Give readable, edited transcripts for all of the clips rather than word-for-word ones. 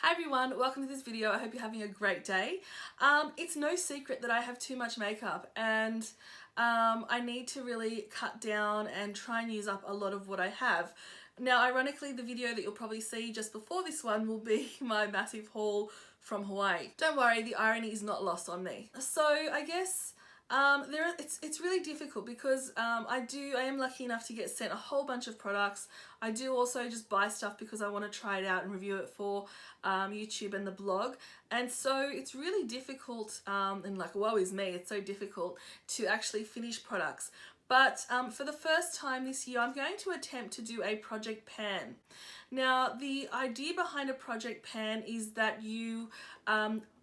Hi everyone, welcome to this video. I hope you're having a great day. It's no secret that I have too much makeup and I need to really cut down and try and use up a lot of what I have. Now, ironically, the video that you'll probably see just before this one will be my massive haul from Hawaii. Don't worry, the irony is not lost on me. So I guess it's really difficult because I am lucky enough to get sent a whole bunch of products. I do also just buy stuff because I want to try it out and review it for YouTube and the blog. And so it's really difficult, and like, woe is me, it's so difficult to actually finish products. But for the first time this year, I'm going to attempt to do a project pan. Now, the idea behind a project pan is that you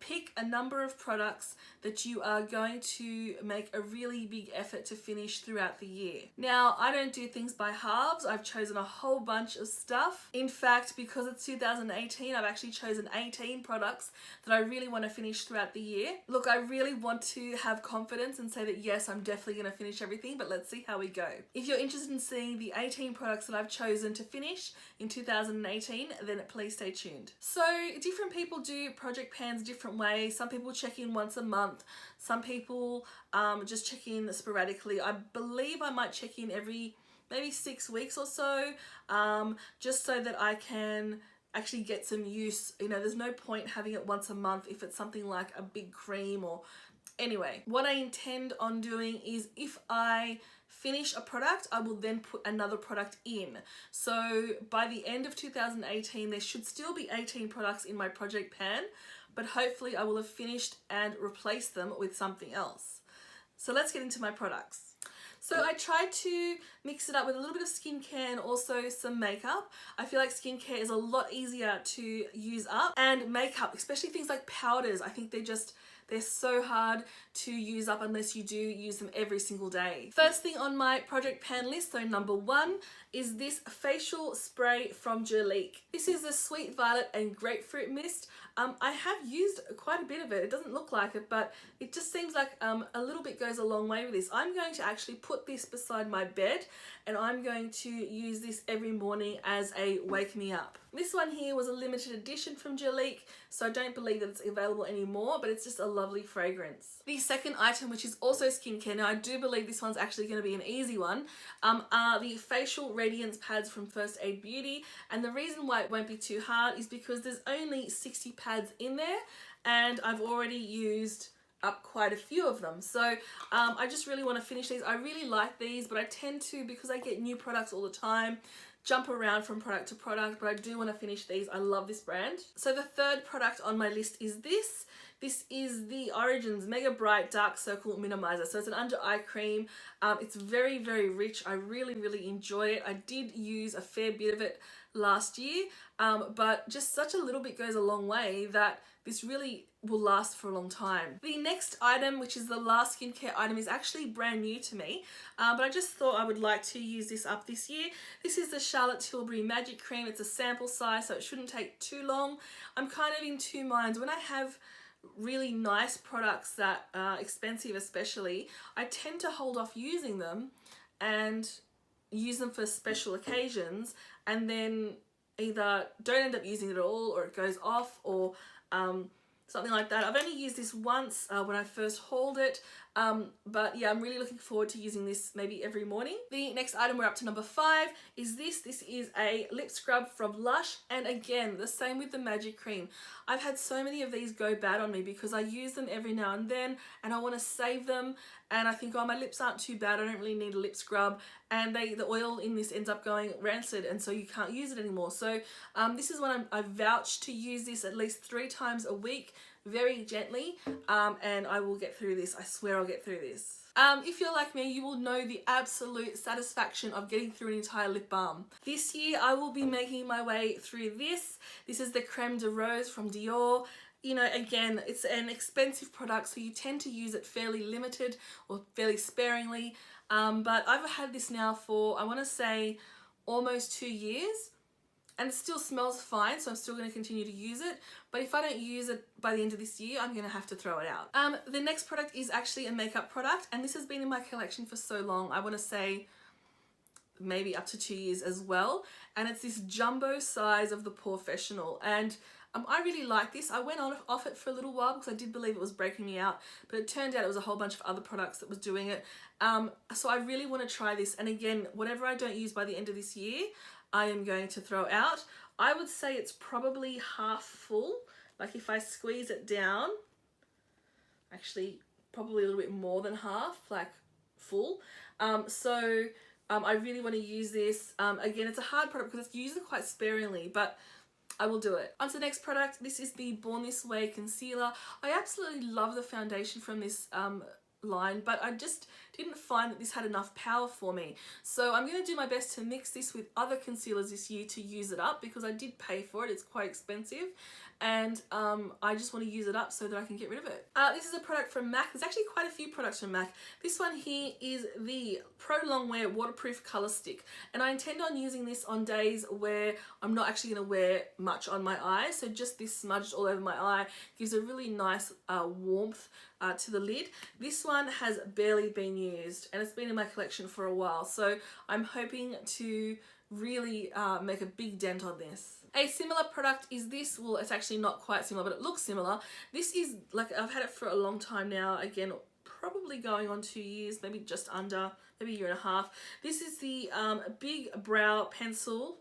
pick a number of products that you are going to make a really big effort to finish throughout the year. Now, I don't do things by halves. I've chosen a whole bunch of stuff. In fact, because it's 2018, I've actually chosen 18 products that I really want to finish throughout the year. Look, I really want to have confidence and say that yes, I'm definitely going to finish everything, but let's see how we go. If you're interested in seeing the 18 products that I've chosen to finish in 2018, then please stay tuned. So different people do project pans different ways. Some people check in once a month. Some people just check in sporadically. I believe I might check in every maybe 6 weeks or so, just so that I can actually get some use. You know, there's no point having it once a month if it's something like a big cream or... Anyway, what I intend on doing is if I finish a product, I will then put another product in. So by the end of 2018, there should still be 18 products in my project pan, but hopefully I will have finished and replaced them with something else. So let's get into my products. So I tried to mix it up with a little bit of skincare and also some makeup. I feel like skincare is a lot easier to use up, and makeup, especially things like powders, I think they're so hard to use up unless you do use them every single day. First thing on my project pan list, so number one, is this facial spray from Jurlique. This is the Sweet Violet and Grapefruit Mist. I have used quite a bit of it. It doesn't look like it, but it just seems like a little bit goes a long way with this. I'm going to actually put this beside my bed and I'm going to use this every morning as a wake me up. This one here was a limited edition from Jurlique, so I don't believe that it's available anymore, but it's just a lovely fragrance. The second item, which is also skincare, now I do believe this one's actually going to be an easy one, are the Facial Radiance Pads from First Aid Beauty. And the reason why it won't be too hard is because there's only 60 pads in there and I've already used up quite a few of them. So I just really want to finish these. I really like these, but I tend to, because I get new products all the time, jump around from product to product, but I do want to finish these. I love this brand. So the third product on my list is this. This is the Origins Mega Bright Dark Circle Minimizer. So it's an under eye cream. It's very, very rich. I really, really enjoy it. I did use a fair bit of it last year, but just such a little bit goes a long way that this really will last for a long time. The next item, which is the last skincare item, is actually brand new to me, but I just thought I would like to use this up this year. This is the Charlotte Tilbury Magic Cream. It's a sample size, so it shouldn't take too long. I'm kind of in two minds. When I have really nice products that are expensive especially, I tend to hold off using them and use them for special occasions, and then either don't end up using it at all, or it goes off, or something like that. I've only used this once when I first hauled it, but yeah, I'm really looking forward to using this maybe every morning. The next item, we're up to number 5, is this. This is a lip scrub from Lush, and again, the same with the Magic Cream. I've had so many of these go bad on me because I use them every now and then and I want to save them, and I think, oh, my lips aren't too bad, I don't really need a lip scrub, and the oil in this ends up going rancid, and so you can't use it anymore. So this is one I vouch to use this at least 3 times a week, very gently, and I will get through this. I swear I'll get through this. If you're like me, you will know the absolute satisfaction of getting through an entire lip balm. This year I will be making my way through this. This is the Creme de Rose from Dior. You know, again, it's an expensive product, so you tend to use it fairly limited or fairly sparingly, but I've had this now for, I want to say, almost 2 years. And it still smells fine, so I'm still going to continue to use it. But if I don't use it by the end of this year, I'm going to have to throw it out. The next product is actually a makeup product, and this has been in my collection for so long. I want to say maybe up to 2 years as well. And it's this jumbo size of the Professional. And I really like this. I went off it for a little while because I did believe it was breaking me out, but it turned out it was a whole bunch of other products that was doing it. So I really want to try this, and again, whatever I don't use by the end of this year, I am going to throw out. I would say it's probably half full. Like if I squeeze it down, actually probably a little bit more than half, like full. I really want to use this. Again, it's a hard product because it's used quite sparingly, but I will do it. On to the next product. This is the Born This Way concealer. I absolutely love the foundation from this line, but I just didn't find that this had enough power for me. So I'm going to do my best to mix this with other concealers this year to use it up, because I did pay for it. It's quite expensive, and I just want to use it up so that I can get rid of it. This is a product from MAC. There's actually quite a few products from MAC. This one here is the Pro Longwear Waterproof Colour Stick, and I intend on using this on days where I'm not actually going to wear much on my eye. So just this smudged all over my eye gives a really nice warmth to the lid. This one has barely been used, and it's been in my collection for a while, so I'm hoping to really make a big dent on this. A similar product is this. Well, it's actually not quite similar, but it looks similar. This is, like, I've had it for a long time now, again probably going on 2 years, maybe just under, maybe a year and a half. This is the Big Brow Pencil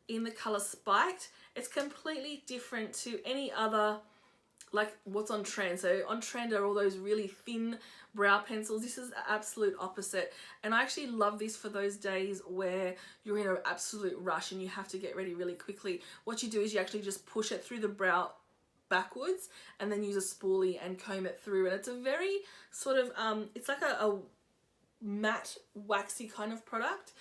in the colour Spiked. It's completely different to any other, like, what's on trend. So on trend are all those really thin brow pencils. This is the absolute opposite, and I actually love this for those days where you're in an absolute rush and you have to get ready really quickly. What you do is you actually just push it through the brow backwards and then use a spoolie and comb it through, and it's a very sort of it's like a matte waxy kind of product.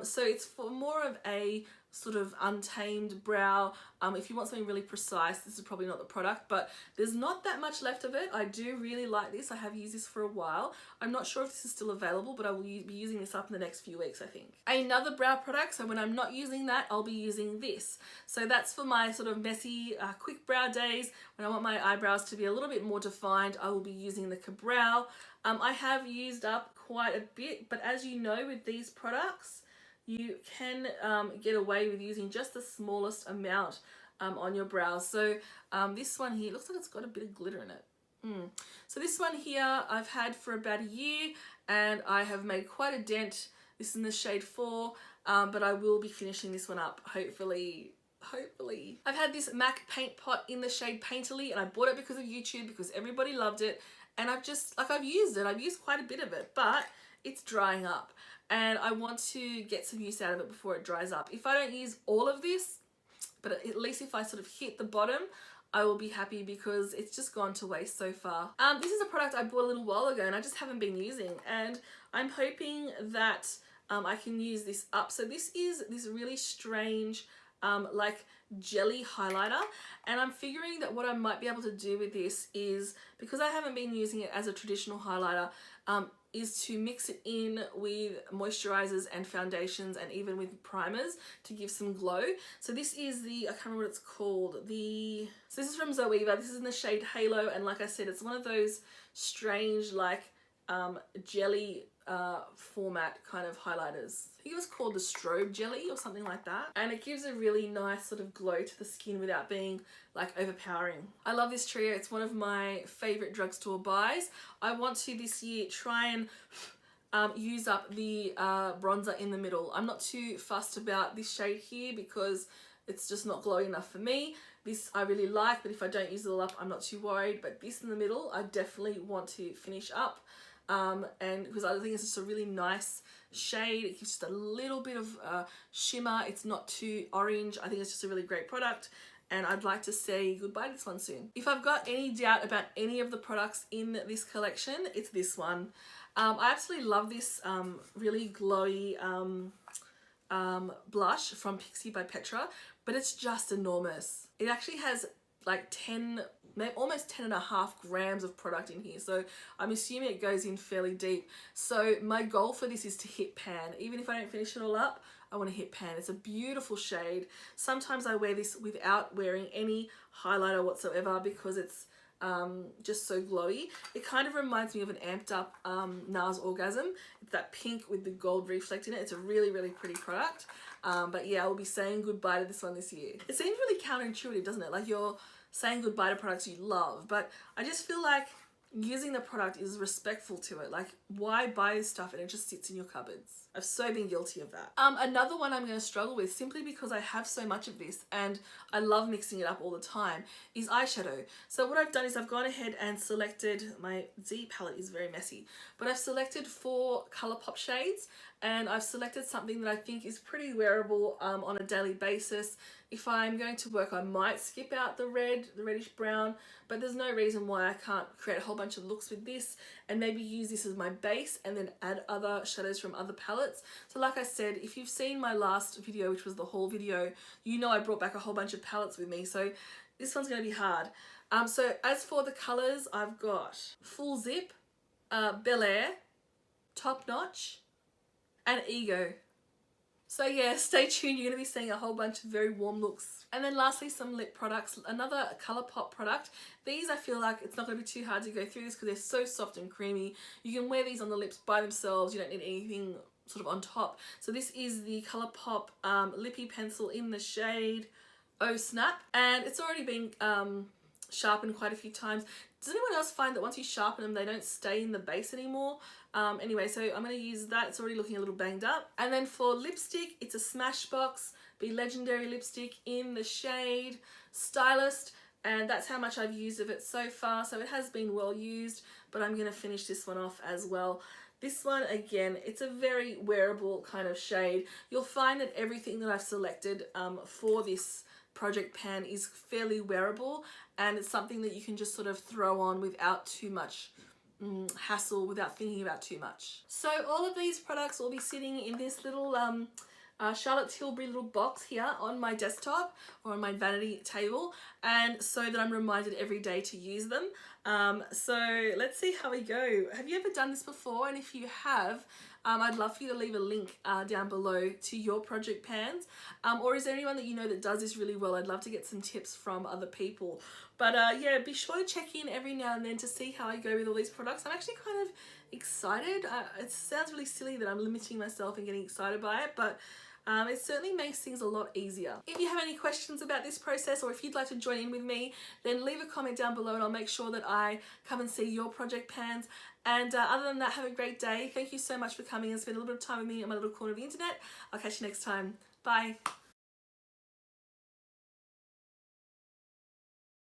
So it's for more of a sort of untamed brow. If you want something really precise, this is probably not the product, but there's not that much left of it. I do really like this. I have used this for a while. I'm not sure if this is still available, but I will be using this up in the next few weeks, I think. Another brow product, so when I'm not using that, I'll be using this. So that's for my sort of messy, quick brow days. When I want my eyebrows to be a little bit more defined, I will be using the Ka-Brow. I have used up quite a bit, but as you know, with these products, you can get away with using just the smallest amount on your brows. So this one here, looks like it's got a bit of glitter in it. So this one here I've had for about a year, and I have made quite a dent. This is in the shade 4, but I will be finishing this one up, hopefully. I've had this MAC paint pot in the shade Painterly, and I bought it because of YouTube, because everybody loved it, and I've used it. I've used quite a bit of it, but it's drying up, and I want to get some use out of it before it dries up. If I don't use all of this, but at least if I sort of hit the bottom, I will be happy, because it's just gone to waste so far. This is a product I bought a little while ago and I just haven't been using, and I'm hoping that I can use this up. So this is this really strange like jelly highlighter, and I'm figuring that what I might be able to do with this is, because I haven't been using it as a traditional highlighter, is to mix it in with moisturizers and foundations and even with primers to give some glow. So this is the, I can't remember what it's called, so this is from Zoeva. This is in the shade Halo, and like I said, it's one of those strange, like jelly format kind of highlighters. I think it was called the strobe jelly or something like that, and it gives a really nice sort of glow to the skin without being like overpowering. I love this trio. It's one of my favorite drugstore buys. I want to this year try and use up the bronzer in the middle. I'm not too fussed about this shade here because it's just not glowy enough for me. This I really like, but if I don't use it all up, I'm not too worried. But this in the middle, I definitely want to finish up. And because I think it's just a really nice shade. It gives just a little bit of shimmer. It's not too orange. I think it's just a really great product, and I'd like to say goodbye to this one soon. If I've got any doubt about any of the products in this collection, it's this one. I absolutely love this really glowy blush from Pixie by Petra, but it's just enormous. It actually has like 10, almost 10.5 grams of product in here, so I'm assuming it goes in fairly deep. So my goal for this is to hit pan. Even if I don't finish it all up, I want to hit pan. It's a beautiful shade. Sometimes I wear this without wearing any highlighter whatsoever because it's just so glowy. It kind of reminds me of an amped up NARS Orgasm. It's that pink with the gold reflect in it. It's a really, really pretty product. But yeah, I will be saying goodbye to this one this year. It seems really counterintuitive, doesn't it? Like you're saying goodbye to products you love, but I just feel like using the product is respectful to it. Like, why buy this stuff and it just sits in your cupboards? I've so been guilty of that. Another one I'm going to struggle with, simply because I have so much of this and I love mixing it up all the time, is eyeshadow. So what I've done is I've gone ahead and selected, my Z palette is very messy, but I've selected 4 Colourpop shades, and I've selected something that I think is pretty wearable on a daily basis. If I'm going to work, I might skip out the red, the reddish brown, but there's no reason why I can't create a whole bunch of looks with this and maybe use this as my base and then add other shadows from other palettes. So like I said, if you've seen my last video, which was the haul video, you know I brought back a whole bunch of palettes with me, so this one's going to be hard. So as for the colours, I've got Full Zip, Bel Air, Top Notch, and Ego. So yeah, stay tuned, you're going to be seeing a whole bunch of very warm looks. And then lastly, some lip products. Another Colourpop product. These, I feel like it's not going to be too hard to go through this because they're so soft and creamy. You can wear these on the lips by themselves, you don't need anything sort of on top. So this is the Colourpop Lippy Pencil in the shade Oh Snap. And it's already been sharpened quite a few times. Does anyone else find that once you sharpen them, they don't stay in the base anymore? Anyway, so I'm going to use that. It's already looking a little banged up. And then for lipstick, it's a Smashbox Be Legendary lipstick in the shade Stylist. And that's how much I've used of it so far. So it has been well used, but I'm going to finish this one off as well. This one, again, it's a very wearable kind of shade. You'll find that everything that I've selected for this project pan is fairly wearable, and it's something that you can just sort of throw on without too much hassle, without thinking about too much. So all of these products will be sitting in this little Charlotte Tilbury little box here on my desktop or on my vanity table, and so that I'm reminded every day to use them. So let's see how we go. Have you ever done this before? And if you have, I'd love for you to leave a link down below to your project pans. Or is there anyone that you know that does this really well? I'd love to get some tips from other people. But yeah, be sure to check in every now and then to see how I go with all these products. I'm actually kind of excited. It sounds really silly that I'm limiting myself and getting excited by it, but it certainly makes things a lot easier. If you have any questions about this process, or if you'd like to join in with me, then leave a comment down below and I'll make sure that I come and see your project pans. And other than that, have a great day. Thank you so much for coming and spending a little bit of time with me on my little corner of the internet. I'll catch you next time. Bye.